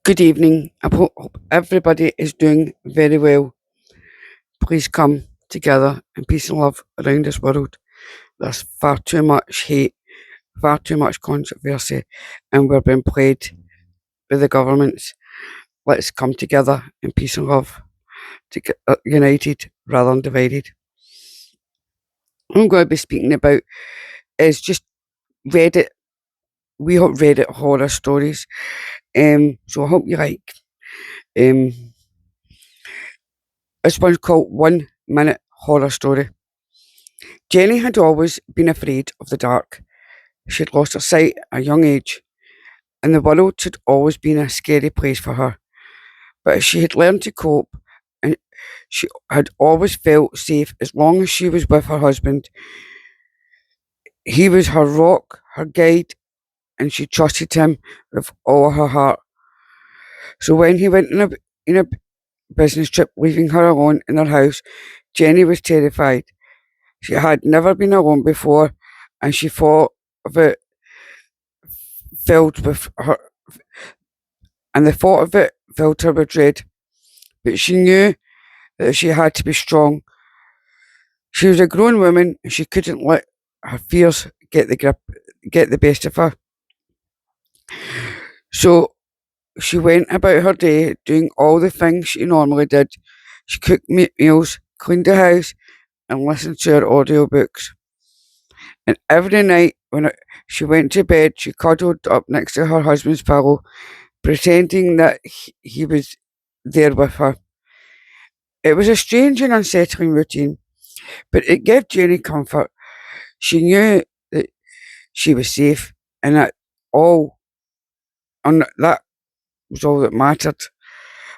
Good evening. I hope everybody is doing very well. Please come together in peace and love around this world. There's far too much hate, far too much controversy, and we're being played by the governments. Let's come together in peace and love, to get united rather than divided. What I'm going to be speaking about is just Reddit. We hope Reddit horror stories. So I hope you like. Um, this one's called 1 Minute Horror Story. Jenny had always been afraid of the dark. She'd lost her sight at a young age, and the world had always been a scary place for her. But she had learned to cope, and she had always felt safe as long as she was with her husband. He was her rock, her guide, and she trusted him with all her heart. So when he went on a business trip, leaving her alone in her house, Jenny was terrified. She had never been alone before, and she thought of it filled with her, and the thought of it filled her with dread. But she knew that she had to be strong. She was a grown woman, and she couldn't let her fears get the best of her. So she went about her day doing all the things she normally did. She cooked meals, cleaned the house, and listened to her audiobooks. And every night when she went to bed, she cuddled up next to her husband's pillow, pretending that he was there with her. It was a strange and unsettling routine, but it gave Jenny comfort. She knew that she was safe, and all and that was all that mattered.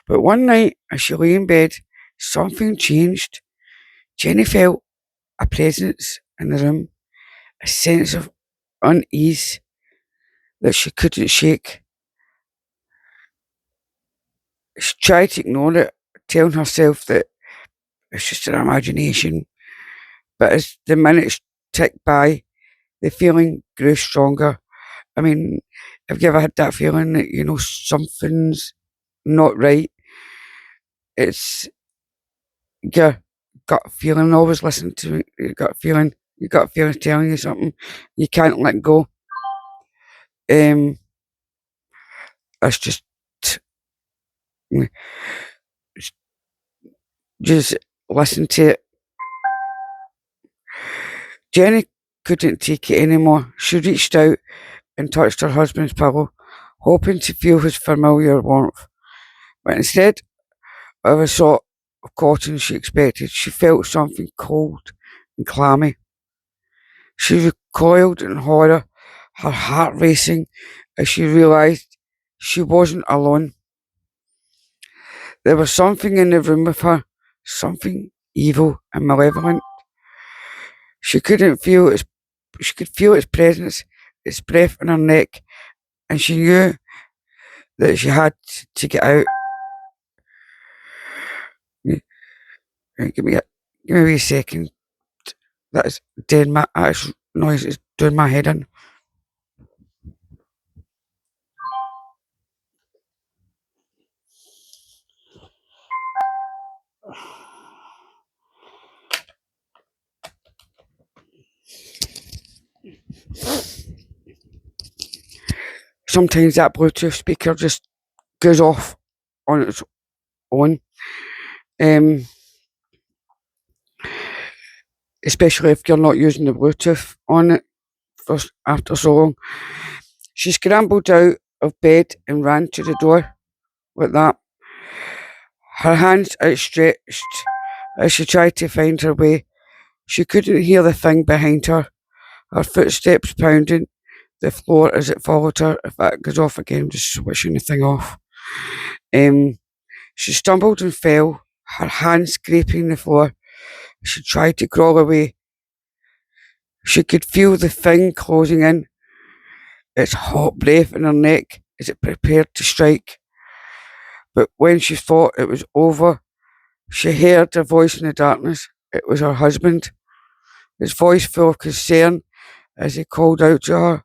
But one night, as she lay in bed, something changed. Jenny felt a presence in the room, a sense of unease that she couldn't shake. She tried to ignore it, telling herself that it's just her imagination. But as the minutes ticked by, the feeling grew stronger. I mean, have you ever had that feeling that something's not right? It's your gut feeling. Always listen to your gut feeling. Your gut feeling is telling you something. You can't let go. Um, it's just listen to it. Jenny couldn't take it anymore. She reached out and touched her husband's pillow, hoping to feel his familiar warmth. But instead of a sort of cotton she expected, she felt something cold and clammy. She recoiled in horror, her heart racing as she realised she wasn't alone. There was something in the room with her, something evil and malevolent. She couldn't feel its she could feel its presence, its breath in her neck, and she knew that she had to get out. Give me give me a wee second. That's doing my noise is doing my head in. Sometimes that Bluetooth speaker just goes off on its own. Um, Especially if you're not using the Bluetooth on it after so long. She scrambled out of bed and ran to the door like that, her hands outstretched as she tried to find her way. She couldn't hear the thing behind her, her footsteps pounding the floor as it followed her. If that goes off again, I'm just switching the thing off. Um, she stumbled and fell, her hands scraping the floor. She tried to crawl away. She could feel the thing closing in, its hot breath in her neck as it prepared to strike. But when she thought it was over, she heard a voice in the darkness. It was her husband, his voice full of concern as he called out to her.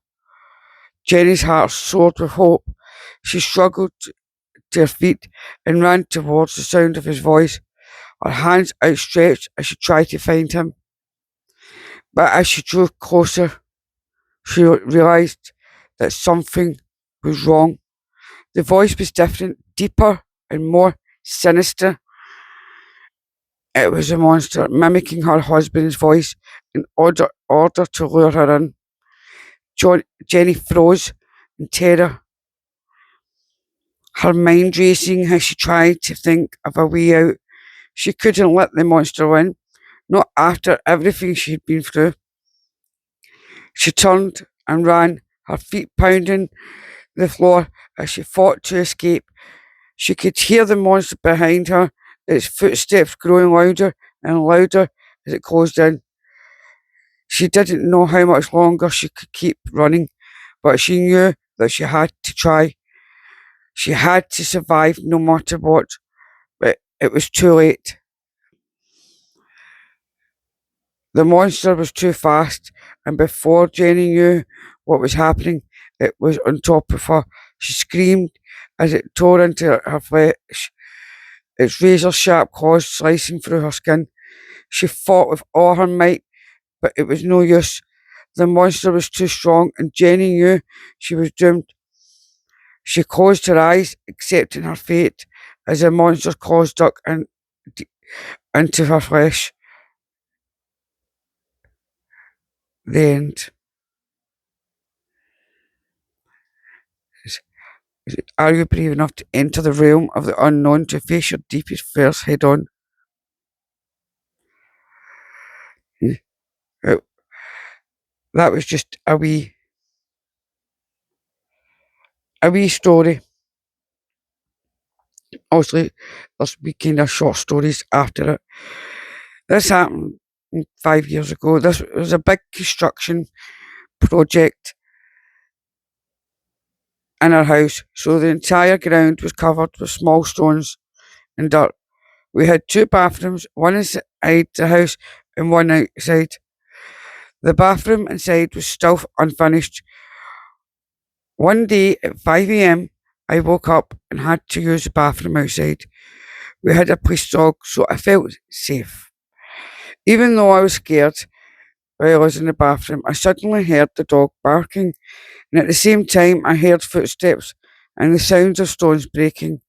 Jenny's heart soared with hope. She struggled to her feet and ran towards the sound of his voice, her hands outstretched as she tried to find him. But as she drew closer, she realised that something was wrong. The voice was different, deeper, and more sinister. It was a monster, mimicking her husband's voice in order to lure her in. Jenny froze in terror, her mind racing as she tried to think of a way out. She couldn't let the monster win, not after everything she'd been through. She turned and ran, her feet pounding the floor as she fought to escape. She could hear the monster behind her, its footsteps growing louder and louder as it closed in. She didn't know how much longer she could keep running, but she knew that she had to try. She had to survive no matter what, but it was too late. The monster was too fast, and before Jenny knew what was happening, it was on top of her. She screamed as it tore into her flesh, its razor sharp claws slicing through her skin. She fought with all her might, but it was no use. The monster was too strong, and Jenny knew she was doomed. She closed her eyes, accepting her fate, as the monster's claws dug into her flesh. The end. Are you brave enough to enter the realm of the unknown, to face your deepest fears head on? Uh, That was just a wee story. Obviously, there's be kind of short stories after it. This happened 5 years ago. This was a big construction project in our house, so the entire ground was covered with small stones and dirt. We had two bathrooms, one inside the house and one outside. The bathroom inside was still unfinished. One day at 5 a.m., I woke up and had to use the bathroom outside. We had a police dog, so I felt safe. Even though I was scared while I was in the bathroom, I suddenly heard the dog barking, and at the same time, I heard footsteps and the sounds of stones breaking,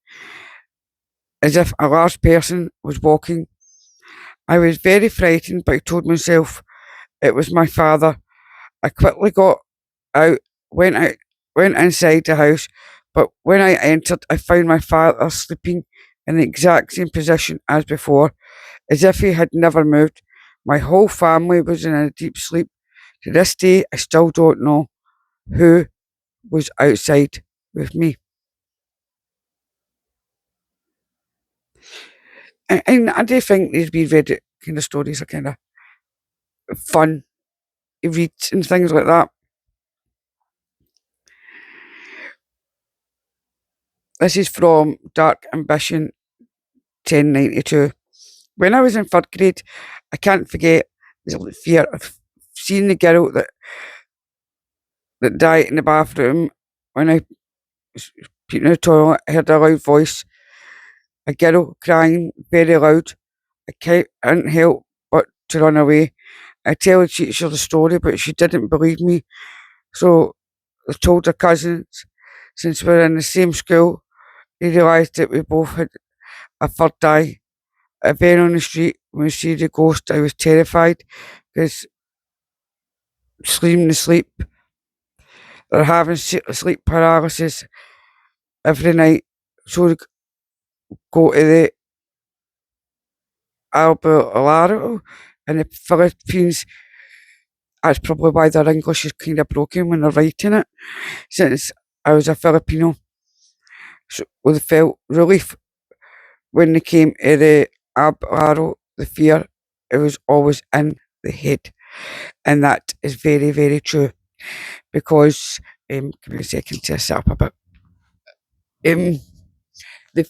as if a large person was walking. I was very frightened, but I told myself it was my father. I quickly got out, went out, went inside the house, but when I entered, I found my father sleeping in the exact same position as before, as if he had never moved. My whole family was in a deep sleep. To this day, I still don't know who was outside with me. And I do think these wee Reddit kind of stories are kind of fun to read and things like that. This is from Dark Ambition 1092. When I was in third grade, I can't forget the fear of seeing the girl that died in the bathroom. When I was peeing in the toilet, I heard a loud voice, a girl crying very loud. I couldn't help but to run away. I tell the teacher the story, but she didn't believe me. So I told her cousins, since we're in the same school, they realised that we both had a third eye. I ran on the street when I see the ghost. I was terrified because screaming to sleep or having sleep paralysis every night. So we go to the Alberto in the Philippines. That's probably why their English is kind of broken when they're writing it. Since I was a Filipino, so we felt relief when they came to the Alberto. The fear, it was always in the head, and that is very, very true. Because give me a second to set up a bit. Um, the,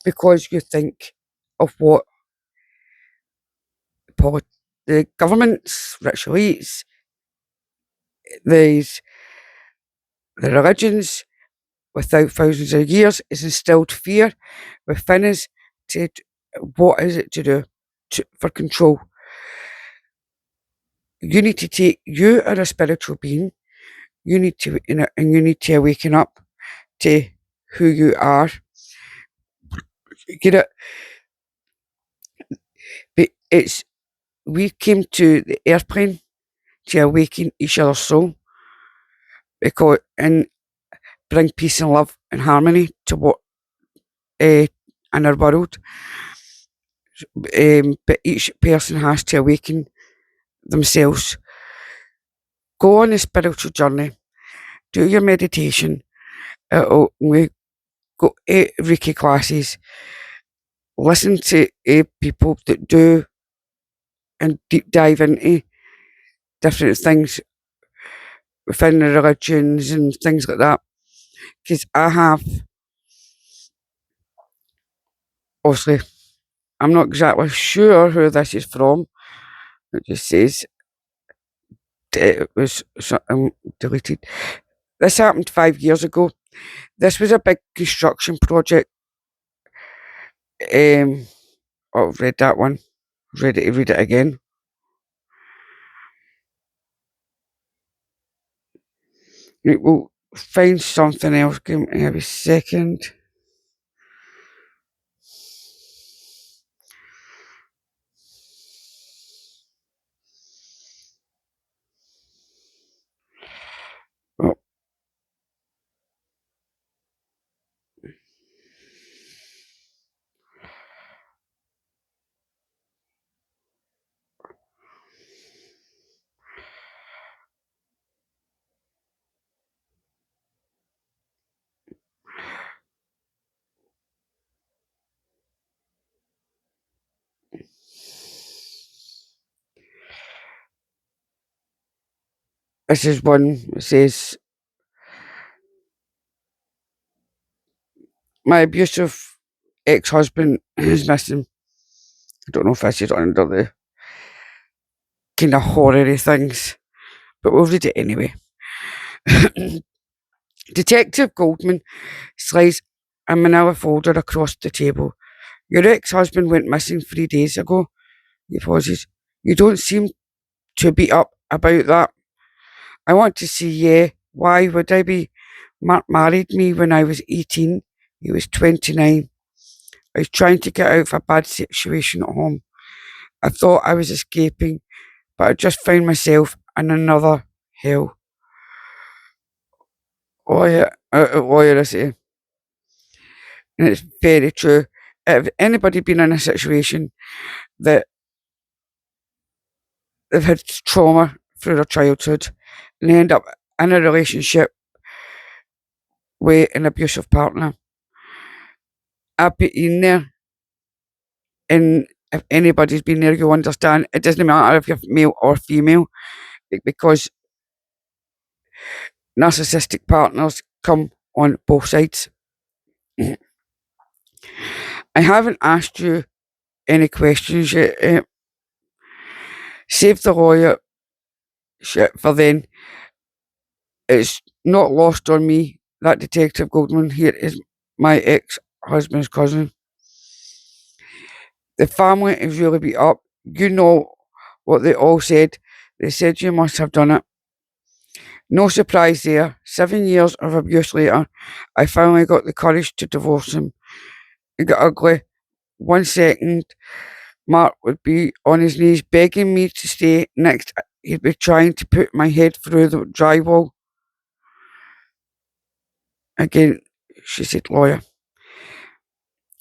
because you think of what the governments, rich elites, these the religions, without thousands of years has instilled fear within us to what is it to do for control. You need to take, you are a spiritual being, you need to, and you need to awaken up to who you are. Get it? But we came to the airplane to awaken each other's soul and bring peace and love and harmony to what in our world. But each person has to awaken themselves. Go on a spiritual journey. Do your meditation. We go to Reiki classes. Listen to people that do and deep dive into different things within the religions and things like that. Because I have, obviously, I'm not exactly sure who this is from. It just says it was deleted. This happened 5 years ago. This was a big construction project. I've read that one. Ready to read it again. We'll find something else. Give me a second. Oh. This is one that says, my abusive ex-husband is missing. I don't know if this is under the kind of horror things, but we'll read it anyway. Detective Goldman slides a manila folder across the table. Your ex-husband went missing 3 days ago. He pauses. You don't seem to be up about that. I want to see, yeah, why would I be? Mark married me when I was 18. He was 29. I was trying to get out of a bad situation at home. I thought I was escaping, but I just found myself in another hell. Lawyer, I say. And it's very true. If anybody been in a situation that they've had trauma through their childhood and they end up in a relationship with an abusive partner, I've been in there, and if anybody's been there, you'll understand it doesn't matter if you're male or female, because narcissistic partners come on both sides. I haven't asked you any questions yet. Save the lawyer shit for then. It's not lost on me that Detective Goldman here is my ex-husband's cousin. The family is really beat up. You know what they all said. They said you must have done it. No surprise there. 7 years of abuse later, I finally got the courage to divorce him. It got ugly. 1 second, Mark would be on his knees begging me to stay. Next, he'd be trying to put my head through the drywall. Again, she said, lawyer.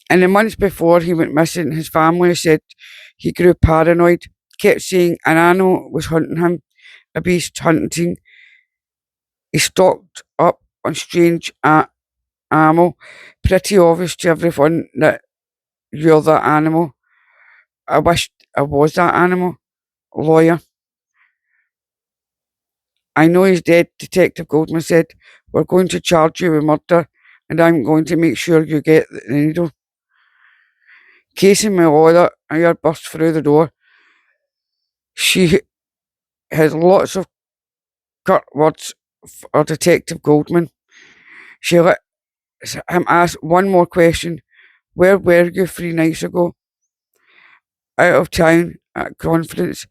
In the months before he went missing, his family said he grew paranoid, kept saying an animal was hunting him, a beast hunting. He stocked up on strange animal. Pretty obvious to everyone that you're that animal. I wished I was that animal. Lawyer. I know he's dead, Detective Goldman said. We're going to charge you with murder, and I'm going to make sure you get the needle. Casey, my lawyer, I burst through the door. She had lots of curt words for Detective Goldman. She let him ask one more question. Where were you 3 nights ago? Out of town, at conference,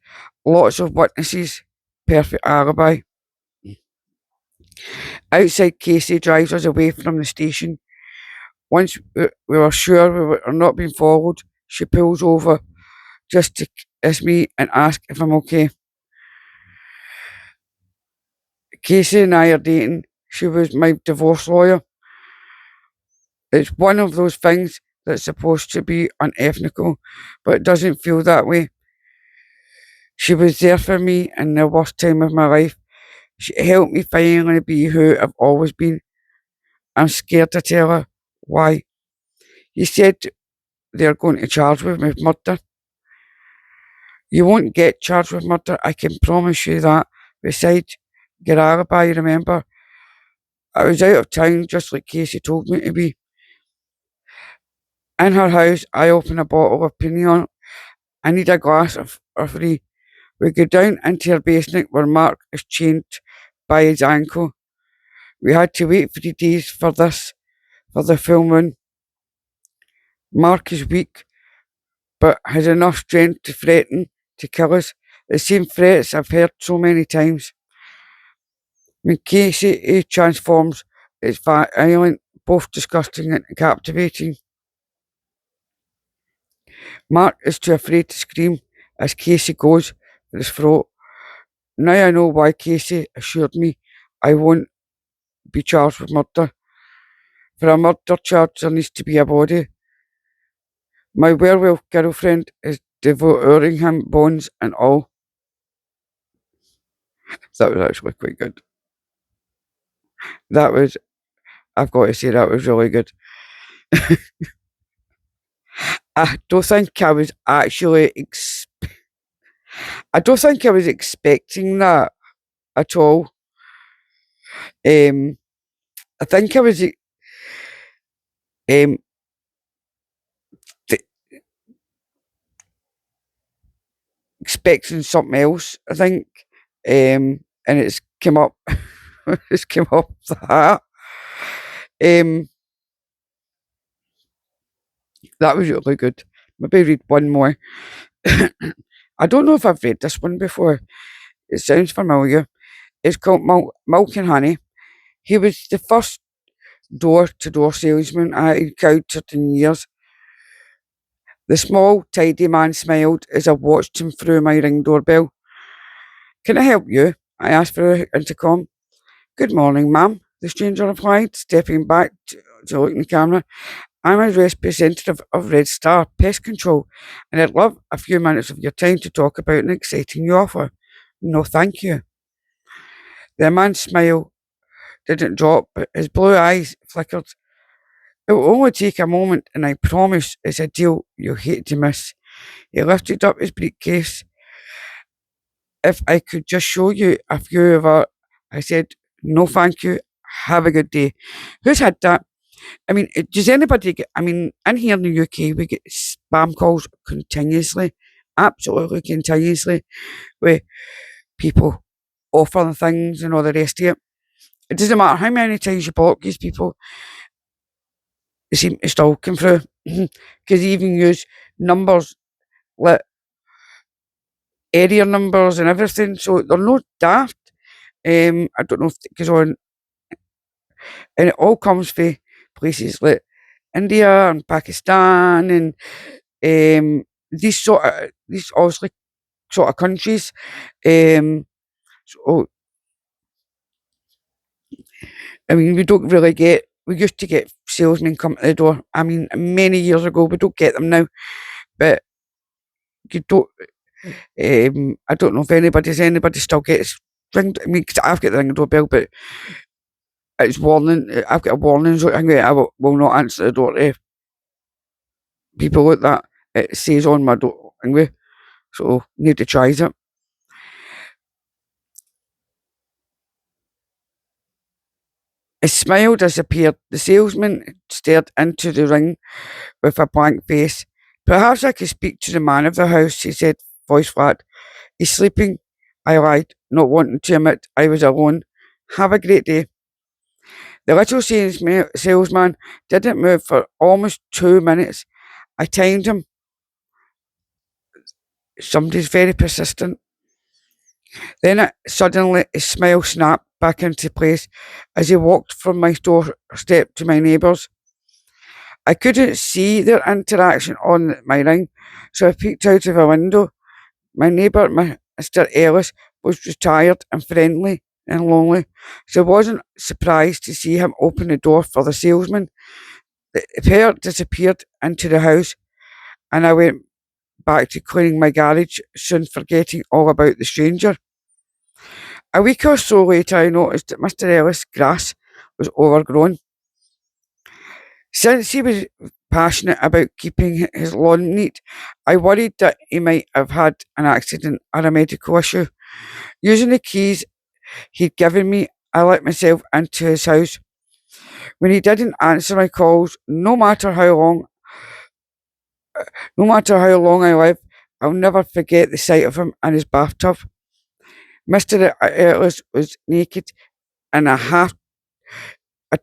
lots of witnesses, perfect alibi. Outside, Casey drives us away from the station. Once we were sure we were not being followed, she pulls over just to kiss me and ask if I'm okay. Casey and I are dating. She was my divorce lawyer. It's one of those things that's supposed to be unethical, but it doesn't feel that way. She was there for me in the worst time of my life. She helped me finally be who I've always been. I'm scared to tell her. Why? You said they're going to charge me with murder. You won't get charged with murder, I can promise you that. Besides, your alibi, remember? I was out of town just like Casey told me to be. In her house, I open a bottle of Pinion. I need a glass of free. We go down into her basement where Mark is chained by his ankle. We had to wait 3 days for this, for the full moon. Mark is weak, but has enough strength to threaten to kill us. The same threats I've heard so many times. When Casey transforms, it's violent, both disgusting and captivating. Mark is too afraid to scream as Casey goes for his throat. Now I know why Casey assured me I won't be charged with murder. For a murder charge, there needs to be a body. My werewolf girlfriend is devouring him, bones and all. That was actually quite good. That was, I've got to say, that was really good. I don't think I was actually, I don't think I was expecting that at all. I think I was th- expecting something else. I think, and it's come up. It's come up that. That was really good. Maybe read one more. I don't know if I've read this one before. It sounds familiar. It's called Milk and Honey. He was the first door-to-door salesman I encountered in years. The small, tidy man smiled as I watched him through my ring doorbell. Can I help you? I asked for an intercom. Good morning, ma'am, the stranger replied, stepping back to look in the camera. I'm a representative of Red Star Pest Control, and I'd love a few minutes of your time to talk about an exciting new offer. No, thank you. The man's smile didn't drop, but his blue eyes flickered. It will only take a moment, and I promise it's a deal you'll hate to miss. He lifted up his briefcase. If I could just show you a few of our, I said, no, thank you. Have a good day. Who's had that? I mean, does anybody get, I mean, in here in the UK, we get spam calls continuously, absolutely continuously, with people offering things and all the rest of it. It doesn't matter how many times you block these people, they seem to still come through. Because they even use numbers like area numbers and everything, so they're not daft. I don't know if it goes on, and it all comes from places like India and Pakistan and these obviously sort of countries. So I mean, we used to get salesmen come to the door. I mean, many years ago, we don't get them now, but you don't. I don't know if anybody still gets ringed. I mean, 'cause I've got the ring doorbell, but it's warning. I've got a warning, so I will not answer the door to people like that. It says on my door anyway, so need to try it. His smile disappeared. The salesman stared into the ring with a blank face. Perhaps I could speak to the man of the house, he said, voice flat. He's sleeping. I lied, not wanting to admit I was alone. Have a great day. The little salesman didn't move for almost 2 minutes. I timed him. Somebody's very persistent. Then suddenly his smile snapped back into place as he walked from my doorstep to my neighbour's. I couldn't see their interaction on my ring, so I peeked out of a window. My neighbour, Mr. Ellis, was retired and friendly and lonely, so I wasn't surprised to see him open the door for the salesman. The pair disappeared into the house, and I went back to cleaning my garage, soon forgetting all about the stranger. A week or so later, I noticed that Mr. Ellis' grass was overgrown. Since he was passionate about keeping his lawn neat, I worried that he might have had an accident or a medical issue. Using the keys he'd given me, I let myself into his house. When he didn't answer my calls, no matter how long I live, I'll never forget the sight of him in his bathtub. Mr. Ellis was naked in a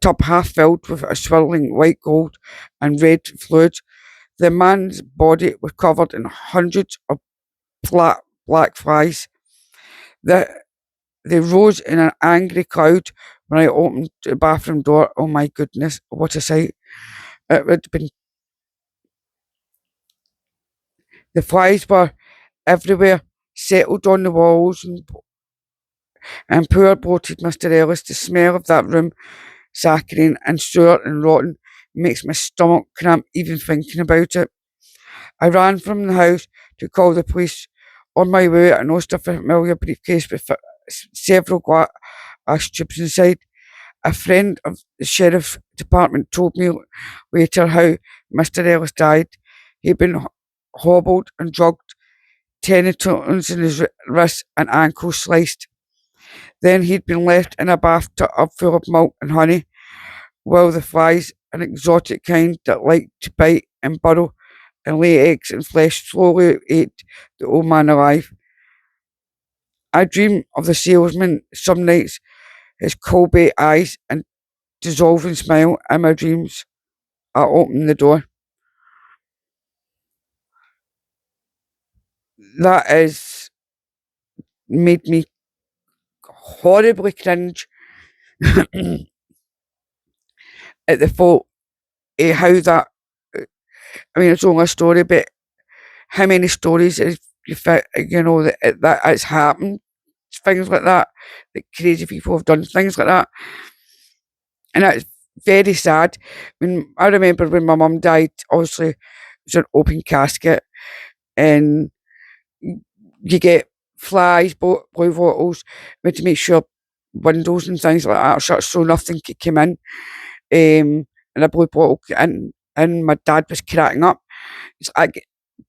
tub half filled with a swirling white gold and red fluid. The man's body was covered in hundreds of flat black flies. The, they rose in an angry cloud when I opened the bathroom door. Oh my goodness, what a sight! It would have been the flies were everywhere, settled on the walls, and poor bloated Mr. Ellis. The smell of that room, saccharine and sour and rotten, makes my stomach cramp even thinking about it. I ran from the house to call the police. On my way, I noticed a familiar briefcase with several glass tubes inside. A friend of the sheriff's department told me later how Mr. Ellis died. He'd been hobbled and drugged, tendons in his wrists and ankles sliced. Then he'd been left in a bathtub full of milk and honey, while the flies, an exotic kind that liked to bite and burrow and lay eggs and flesh, slowly ate the old man alive. I dream of the salesman some nights, his cold eyes and dissolving smile in my dreams. I open the door. That is made me horribly cringe at the thought of how that. I mean, it's only a story, but how many stories is that it's happened, things like that crazy people have done things like that, and that's very sad. I remember when my mum died, obviously it was an open casket, and you get flies, blue bottles, we had to make sure windows and things like that are shut so nothing could come in. And a blue bottle, and my dad was cracking up. So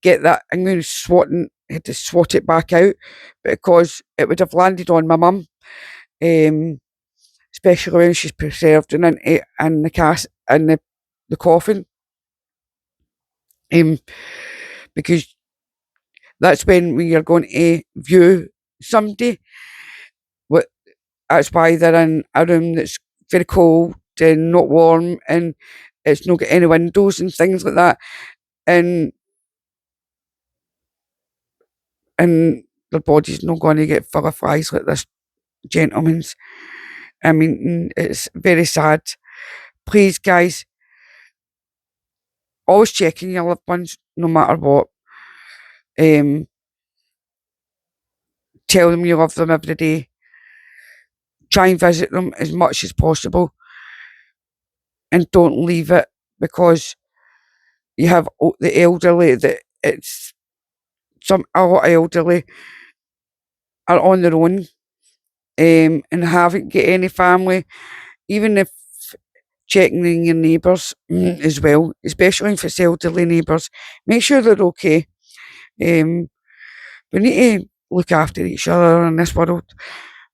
get that. I'm going to had to swat it back out because it would have landed on my mum, especially when she's preserved in the coffin, because that's when you're going to view somebody. That's why they're in a room that's very cold and not warm, and it's not got any windows and things like that, and their body's not going to get full of flies like this gentleman's. I mean, it's very sad. Please, guys, always checking your loved ones, no matter what. Tell them you love them every day. Try and visit them as much as possible, and don't leave it because you have the elderly. That it's a lot of elderly are on their own, and haven't got any family. Even if checking in your neighbours as well, especially if it's elderly neighbours, make sure they're okay. We need to look after each other in this world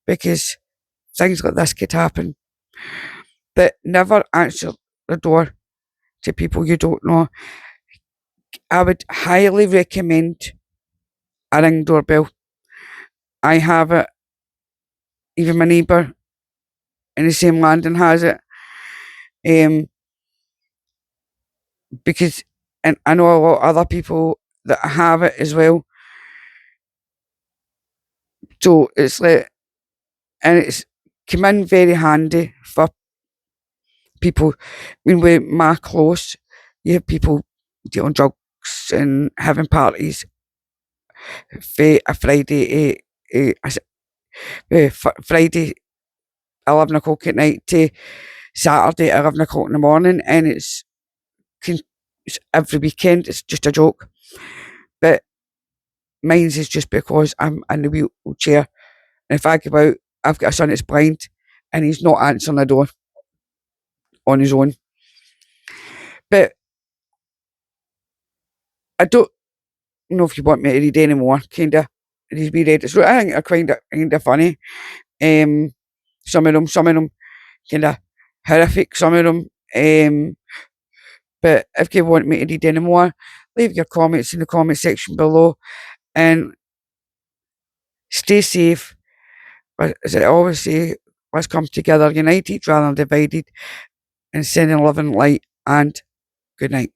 because things like this could happen. But never answer the door to people you don't know. I would highly recommend a Ring doorbell. I have it. Even my neighbour in the same landing has it. Because, and I know a lot of other people that have it as well. So it's like, and it's come in very handy for people. I mean, with my close, you have people dealing drugs and having parties for a Friday, Friday 11 o'clock at night to Saturday 11 o'clock in the morning, and it's every weekend. It's just a joke, but mine's is just because I'm in the wheelchair, and if I go out, I've got a son that's blind, and he's not answering the door on his own. But I don't know if you want me to read any more. Kinda, these wee read. So I think they're kinda funny. Some of them kinda horrific. Some of them. But if you want me to read any more, leave your comments in the comment section below, and stay safe. But as I always say, let's come together united rather than divided, and sending love and light, and good night.